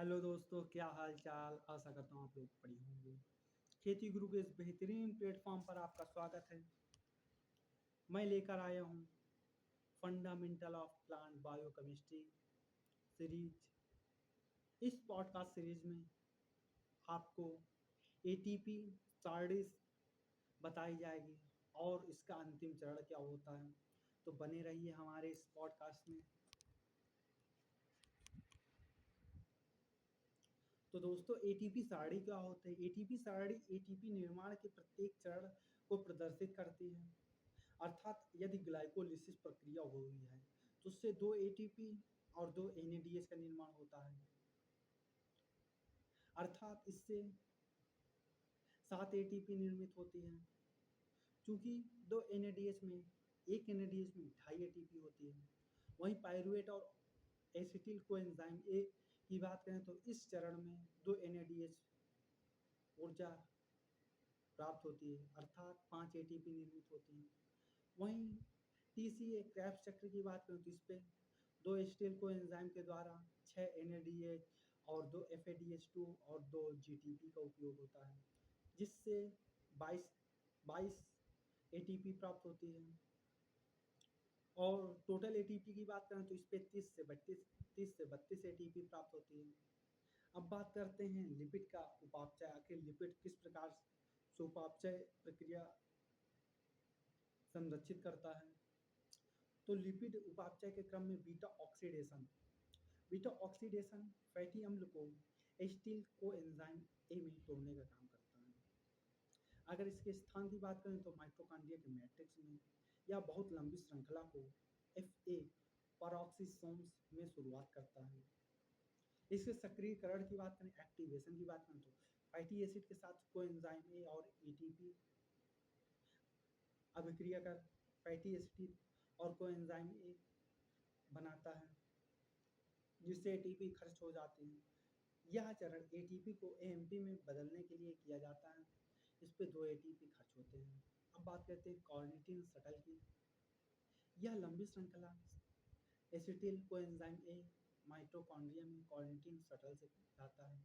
Hello दोस्तों, क्या हाल चाल। आशा करता हूँ आप लोग बढ़िया होंगे। खेती गुरु के इस बेहतरीन प्लेटफॉर्म पर आपका स्वागत है। मैं लेकर आया हूँ fundamental of plant biochemistry series. इस पॉडकास्ट सीरीज में आपको एटीपी चार्टिस बताई जाएगी और इसका अंतिम चरण क्या होता है। तो बने रहिए हमारे इस पॉडकास्ट में। तो दोस्तों, एटीपी सारणी क्या होता है? एटीपी सारणी एटीपी निर्माण के प्रत्येक चरण को प्रदर्शित करती है। अर्थात यदि ग्लाइकोलिसिस प्रक्रिया हो रही है तो उससे 2 एटीपी और 2 एनएडीएच का निर्माण होता है। अर्थात इससे 7 एटीपी निर्मित होती है। चूंकि 2 एनएडीएच में एक एनएडीएच में 2.5 एटीपी होती है। वहीं पायरुवेट और एसिटिल कोएंजाइम ए की बात करें तो इस चरण में 2 एनएडीएच ऊर्जा प्राप्त होती है, अर्थात 5 एटीपी निर्मित होती है। वहीं टीसीए क्रैब्स चक्र की बात करें तो इस पे 2 एसिटिल कोएंजाइम के द्वारा 6 एनएडीएच और 2 एफएडीएच2 और 2 जीटीपी का उपयोग होता है, जिससे 22 एटीपी प्राप्त होती है। और टोटल एटीपी की बात करें तो इस पे 30 से 32 एटीपी प्राप्त होती है। अब बात करते हैं लिपिड का उपापचय। आखिर लिपिड किस प्रकार से उपापचय प्रक्रिया संरक्षित करता है? तो लिपिड उपापचय के क्रम में बीटा ऑक्सीडेशन फैटी अम्ल को एसिटिल कोएंजाइम ए में तोड़ने का काम करता है। अगर इसके स्थान की बात करें तो माइटोकॉन्ड्रिया के मैट्रिक्स में या बहुत लंबी श्रृंखला को एफ ए पैरोक्सिसोम्स में शुरुआत करता है। इसके सक्रियकरण की बात करें, एक्टिवेशन की बात करें तो फैटी एसिड के साथ कोएंजाइम ए और एटीपी अभिक्रिया कर फैटी एसिड और कोएंजाइम ए बनाता है, जिससे एटीपी खर्च हो जाती है। यह चरण एटीपी को एएमपी में बदलने के लिए किया जाता है। इस पे 2 एटीपी खर्च होते हैं। अब बात करते हैं कार्निटिन शटल की। यह लंबी श्रृंखला एसिटिल कोएंजाइम ए माइटोकॉन्ड्रिया में कार्निटिन शटल से जाता है।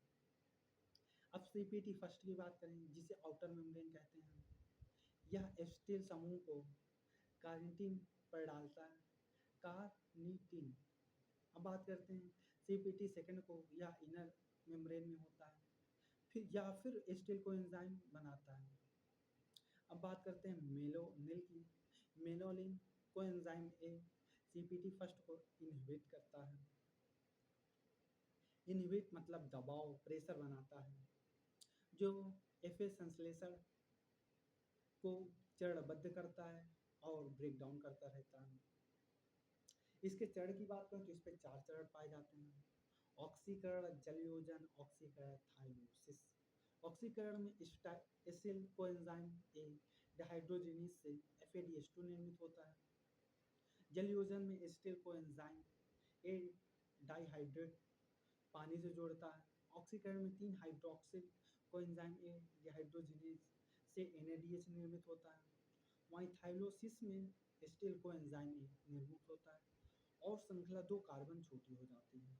अब सीपीटी फर्स्ट की बात करें, जिसे आउटर मेम्ब्रेन कहते हैं। यह एसिटिल समूह को कार्निटिन पर डालता है। कार्निटिन। अब बात करते हैं सीपीटी सेकंड को। यह इनर मेम्ब्रेन में होता है, फिर एसिटिल कोएंजाइम बनाता है। अब बात करते हैं मेलोनिल की। Malonyl coenzyme A CPT first को इनहिबिट करता है। इनहिबिट मतलब दबाव, प्रेशर बनाता है, जो एफए संश्लेषण को चरणबद्ध करता है और ब्रेक डाउन करता रहता है। इसके चरण की बात करें तो इस पे 4 चरण पाए जाते हैं। ऑक्सीकरण, जलयोजन, ऑक्सीकरण, थाइरोसिस। ऑक्सीकरण में एसिल कोएंजाइम ए डिहाइड्रोजिनेज से एफएडीएच2 निर्मित होता है। जलयोजन में एसिटिल कोएंजाइम ए डाइहाइड्रेट पानी से जोड़ता है। ऑक्सीकरण में 3 हाइड्रोक्सिल कोएंजाइम ए डिहाइड्रोजिनेज से एनएडीएच निर्मित होता है। वहीं थाइलोसिस में एसिटिल कोएंजाइम ए निर्मित होता है और श्रृंखला 2 कार्बन छोटी हो जाती है।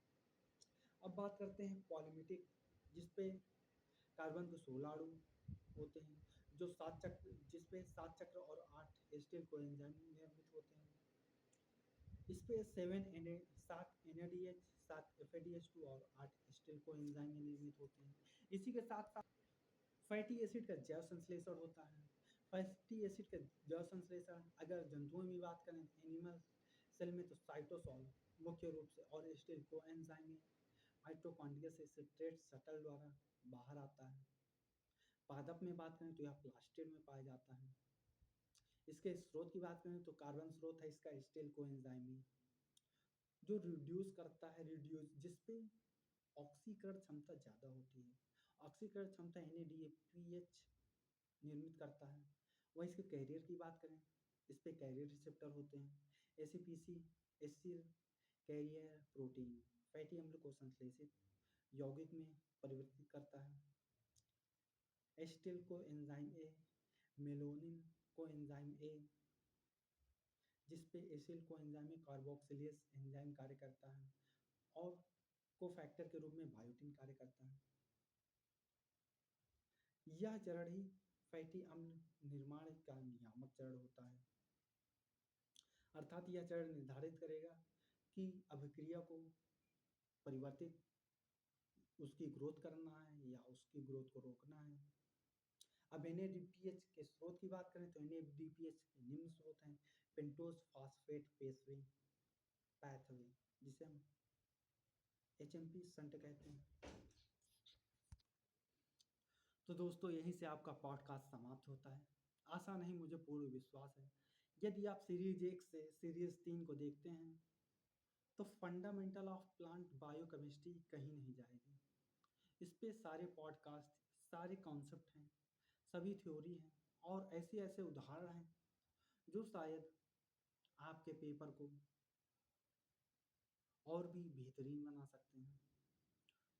अब बात करते हैं पॉलीमेटिक, जिसपे कार्बन के 16 अणु होते हैं, जिसपे 7 चक्र और 8 एसिटिल कोएंजाइम निर्मित होते हैं। इस पे 7 एनएडीएच, 7 एफएडीएच2 और 8 एसिटिल कोएंजाइम निर्मित होते हैं। इसी के साथ साथ फैटी एसिड का जैव संश्लेषण होता है। फैटी एसिड का जैव संश्लेषण अगर जंतुओं में बात करें, एनिमल सेल में तो साइटोसोल मुख्य रूप से, और एसिटिल कोएंजाइम माइटोकॉन्ड्रिया से सिट्रेट शटल द्वारा बाहर आता है। पादप में बात करें तो यह प्लास्टिड में पाया जाता है। इसके स्रोत की बात करें तो कार्बन स्रोत है इसका एसिटिल कोएंजाइम, जो रिड्यूस करता है, जिसपे ऑक्सीकरण क्षमता ज़्यादा होती है। ऑक्सीकरण क्षमता NADPH निर्मित करता है। वहीं इसके कैरियर की बात करें, इस पे कैरियर रिसेप्टर होते हैं। ACPC acyl carrier protein fatty अम्ल को संश्लेषित यौगिक में परिवर्तित करता है। एसिटिल को एंजाइम ए, मेलोनिन को एंजाइम ए, जिस पे एसिल को एंजाइम कार्बोक्सिलेज एंजाइम कार्य करता है, और कोफैक्टर के रूप में बायोटिन कार्य करता है। यह चरण ही फैटी अम्ल निर्माण का नियामक चरण होता है, अर्थात यह चरण निर्धारित करेगा कि अभिक्रिया को परिवर्तित उसकी ग्रोथ करना है या उसकी ग्रोथ को रोकना है। अब NADPH के स्रोत की बात करें तो NADPH के निम्न स्रोत हैं पेंटोज फास्फेट पेशवे पैथवे, जिसे हम HMP संट कहते हैं। तो दोस्तों यहीं से आपका पॉडकास्ट समाप्त होता है। आशा नहीं, मुझे पूर्ण विश्वास है यदि आप सीरीज 1 से सीरीज 3 को देखते हैं तो फंडामेंटल ऑफ प्लांट बायोकेमिस्ट्री कहीं नहीं जाएगी। इस पे सारे पॉडकास्ट, सारे कॉन्सेप्ट हैं, सभी थ्योरी हैं और ऐसे ऐसे उदाहरण हैं जो शायद आपके पेपर को और भी बेहतरीन बना सकते हैं।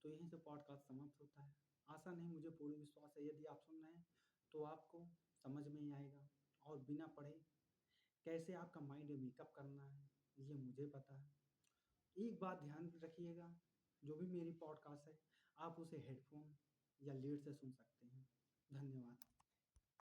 तो यहीं से पॉडकास्ट समाप्त होता है। आशा नहीं, मुझे पूर्ण विश्वास है यदि आप सुन रहे हैं तो आपको समझ में ही आएगा और बिना पढ़े कैसे आपका माइंड मेकअप करना है ये मुझे पता है। एक बात ध्यान रखिएगा, जो भी मेरी पॉडकास्ट है आप उसे हेडफोन या लीड से सुन सकते हैं। धन्यवाद।